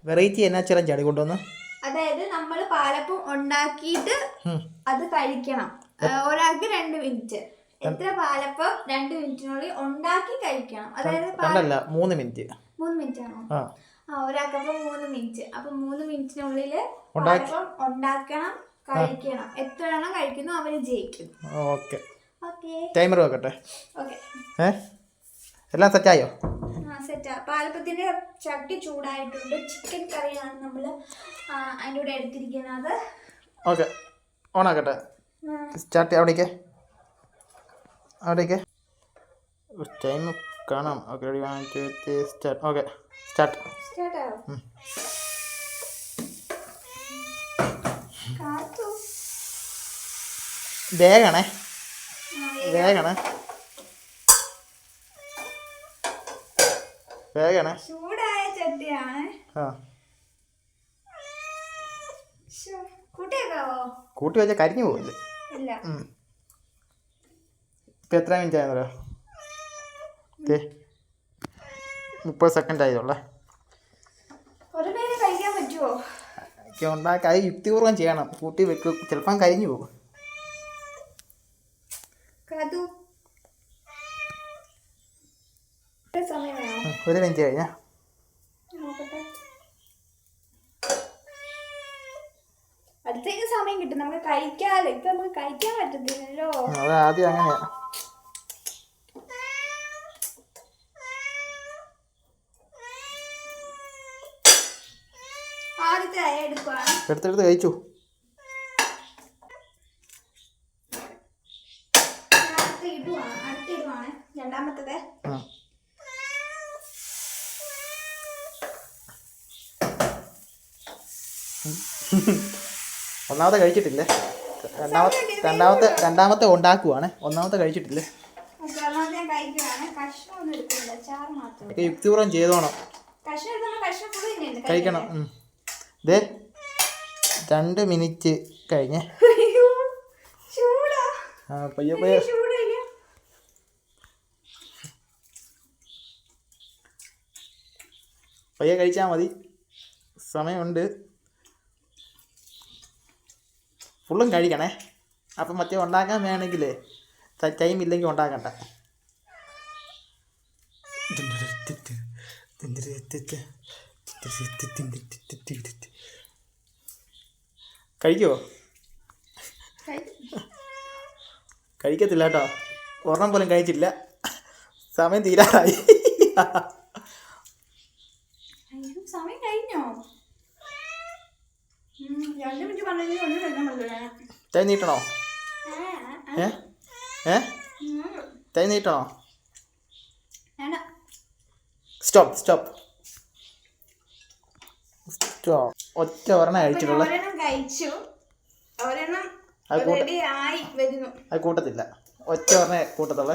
Variety എന്നാ ചലഞ്ചാണ് കൊണ്ടുവന്ന്. അതായത് നമ്മൾ പാലപ്പം ഉണ്ടാക്കിയിട്ട് അത് കഴിക്കണം. ഒരാൾക്ക് 2 മിനിറ്റ്. എത്ര പാലപ്പം 2 മിനിറ്റിനുള്ളിൽ ഉണ്ടാക്കി കഴിക്കണം. അതായത് 3 മിനിറ്റ്. 3 മിനിറ്റ് ആണോ? ഒരാൾക്കപ്പം 3 മിനിറ്റ്. അപ്പൊ 3 മിനിറ്റിനുള്ളിൽ പാലപ്പം ഉണ്ടാക്കണം, കഴിക്കണം. എത്ര എണ്ണം കഴിക്കുന്നു അവര് ജയിക്കും. ഓക്കെ. ടൈമർ വെക്കട്ടെ. ഓക്കെ. എല്ലാം സെറ്റായോ? സെറ്റാ. പാലപ്പത്തിന്റെ ചട്ടി ചൂടായിട്ടുണ്ട്. ചിക്കൻ കറിയാണ് നമ്മൾ അതിൻ്റെ കൂടെ എടുത്തിരിക്കുന്നത്. ഓക്കെ, ഓണാക്കട്ടെ. സ്റ്റാർട്ട്. അവിടേക്ക് ടൈം കാണാം. Okay, ready. 1 2 3 start. Okay, start. വേഗണേ. ചൂടായ ചട്ടിയാണ്. കൂട്ടി വെച്ചാൽ കരിഞ്ഞു പോകില്ലേ? ഇല്ല. ഇപ്പം എത്ര മിനിറ്റ് ആയെന്നോ? 30 സെക്കൻഡ് ആയതുള്ളേ. കഴിക്കാൻ പറ്റുമോ? ഉണ്ടാക്കി അത് യുക്തിപൂർവ്വം ചെയ്യണം. കൂട്ടി വെക്കും, ചിലപ്പം കരിഞ്ഞു പോകും. ഒരു മിനിറ്റ് കഴിഞ്ഞാ അടുത്തേക്ക് സമയം കിട്ടും. നമുക്ക് കഴിക്കാലോ. ഇപ്പൊ നമുക്ക് കഴിക്കാൻ പറ്റത്തില്ലല്ലോ. അത് ആദ്യം അങ്ങനെയാ. ആദ്യത്തെ എടുത്തെടുത്ത് കഴിച്ചു. അടുത്തിടുവാണ്. രണ്ടാമത്തത് ഒന്നാമത്തെ കഴിച്ചിട്ടില്ലേ? രണ്ടാമത്തെ ഉണ്ടാക്കുവാണ്. ഒന്നാമത്തെ കഴിച്ചിട്ടില്ലേ? യുക്തിപൂർവ്വം ചെയ്തോണം. കഴിക്കണം. 2 മിനിറ്റ് കഴിഞ്ഞേ. പയ്യെ കഴിച്ചാൽ മതി. സമയമുണ്ട്. ഫുള്ളും കഴിക്കണേ. അപ്പം മറ്റേ ഉണ്ടാക്കാൻ വേണമെങ്കിലേ ടൈം ഇല്ലെങ്കിൽ ഉണ്ടാക്കണ്ട. കഴിക്കുമോ? കഴിക്കത്തില്ല കേട്ടോ. ഒരെണ്ണം പോലും കഴിച്ചില്ല. സമയം തീരാറായി. സമയം കഴിഞ്ഞോ? 2 മിനിറ്റ് ടൈം നീട്ടണോ? ടൈം നീട്ടണോ? സ്റ്റോപ്പ്. ഒറ്റ ഒരെണ്ണം കഴിച്ചിട്ടുള്ള. അത് കൂട്ടത്തില്ല. ഒറ്റ ഒരെണ്ണ കൂട്ടത്തുള്ള.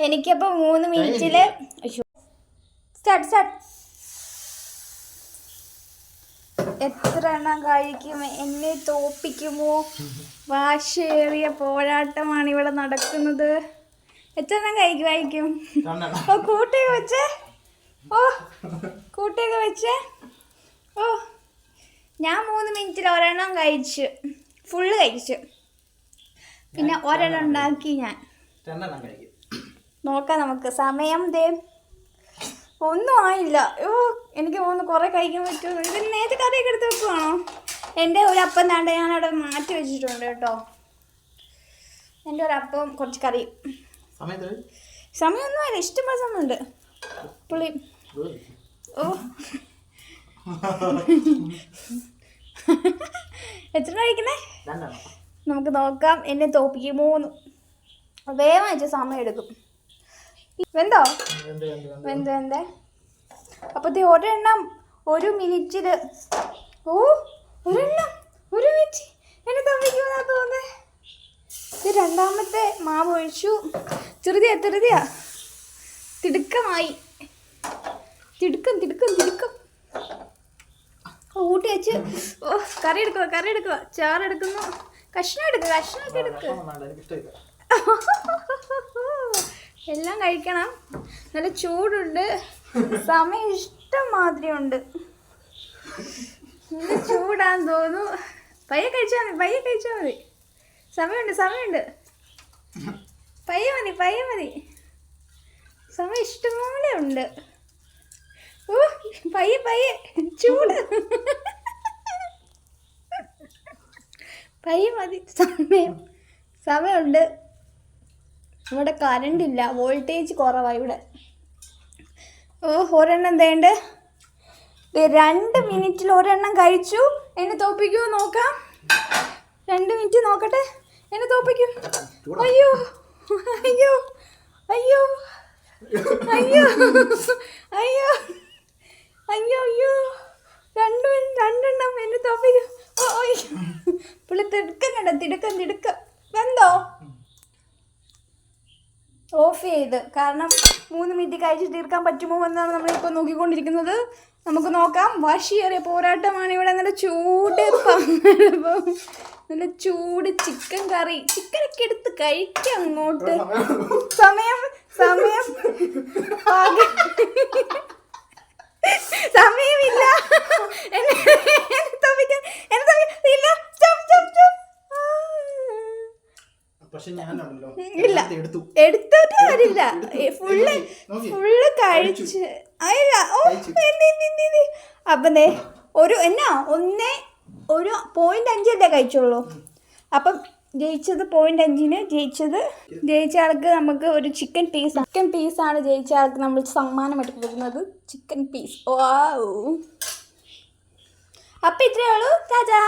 എനിക്കപ്പോ 3 മിനിറ്റില് സ്റ്റാർട്ട്. എത്ര എണ്ണം കഴിക്കും? എന്നെ തോപ്പിക്കുമോ? വാശേറിയ പോരാട്ടമാണ് ഇവിടെ നടക്കുന്നത്. എത്ര എണ്ണം കഴിക്കും? കൂട്ടിയൊക്കെ വെച്ചേ. ഞാൻ 3 മിനിറ്റിൽ ഒരെണ്ണം കഴിച്ചു. ഫുള്ള് കഴിച്ചു. പിന്നെ ഒരെണ്ണം ഉണ്ടാക്കി ഞാൻ. നോക്കാം നമുക്ക്. സമയം ഒന്നും ആയില്ല. എനിക്ക് തോന്നുന്നു കുറേ കഴിക്കാൻ പറ്റുമോ. ഇതിന് നേരത്തെ കറിയൊക്കെ എടുത്ത് വെക്കുവാണോ? എൻ്റെ ഒരു അപ്പം താണ്ട് ഞാനവിടെ മാറ്റി വെച്ചിട്ടുണ്ട് കേട്ടോ. എൻ്റെ ഒരു അപ്പം, കുറച്ച് കറി. സമയമൊന്നും ആയില്ല. ഇഷ്ടംപോലെ സമയമുണ്ട്. പുളി എത്ര കഴിക്കുന്നേ? നമുക്ക് നോക്കാം എന്നെ തോപ്പിക്കുമോ. വേഗം വെച്ച സമയം എടുക്കും. വെന്തോ? വെന്തേ. അപ്പത്തെ ഒരെണ്ണം 1 മിനിറ്റില്. ഒരെണ്ണം 1 മിനിറ്റ്. എന്നെ തോപ്പിക്കുമെന്നാ തോന്നേ. ഇത് രണ്ടാമത്തെ മാവ് ഒഴിച്ചു. ചെറുതിയാ തിടുക്കമായി. തിടുക്കം ഊട്ടി വെച്ച്. കറി എടുക്കുക. ചാറെടുക്കുന്നു. കഷ്ണമൊക്കെ എടുക്കുക. എല്ലാം കഴിക്കണം. നല്ല ചൂടുണ്ട്, സമയം ഇഷ്ടം മാതിരി ഉണ്ട്. നല്ല ചൂടാന്ന് തോന്നുന്നു. പയ്യെ കഴിച്ചാൽ മതി. സമയമുണ്ട്. പയ്യെ മതി. സമയം ഇഷ്ടംപോലെ ഉണ്ട്. ഓ പയ്യെ ചൂട്. പയ്യെ മതി. സമയമുണ്ട്. ഇവിടെ കറണ്ട് ഇല്ല, വോൾട്ടേജ് കുറവാണ് ഇവിടെ. ഒരെണ്ണം തേണ്ട് 2 മിനിറ്റിൽ ഒരെണ്ണം കഴിച്ചു. എന്നെ തോപ്പിക്കുമോ നോക്കാം. 2 മിനിറ്റ് നോക്കട്ടെ, എന്നെ തോപ്പിക്കും. അയ്യോ അയ്യോ അയ്യോ അയ്യോ അയ്യോ അയ്യോ അയ്യോ 2 എന്നെ തോപ്പിക്കും. പുള്ളി തിടുക്കം വെന്തോ? ഓഫ് ചെയ്ത്. കാരണം 3 മിനിറ്റ് കഴിച്ച് തീർക്കാൻ പറ്റുമോ എന്നാണ് നമ്മളിപ്പോൾ നോക്കിക്കൊണ്ടിരിക്കുന്നത്. നമുക്ക് നോക്കാം. വാശിയേറിയ പോരാട്ടമാണ് ഇവിടെ. നല്ല ചൂട് ചിക്കൻ കറി. ചിക്കനൊക്കെ എടുത്ത് കഴിക്കാം അങ്ങോട്ട്. സമയമില്ല. ഇല്ല, എടുത്തിട്ട് കാര്യമില്ല. ഫുള്ള് കഴിച്ച് അപ്പം ഒരു 0.5 കഴിച്ചുള്ളൂ. അപ്പം ജയിച്ചത് 0.5-ന് ജയിച്ച ആൾക്ക് നമുക്ക് ഒരു ചിക്കൻ പീസാണ് ജയിച്ച ആൾക്ക് നമ്മൾ സമ്മാനമായിട്ട് കൊടുക്കുന്നത്. Chicken piece. അപ്പം ഇത്രയേ ഉള്ളൂ. ടാറ്റാ.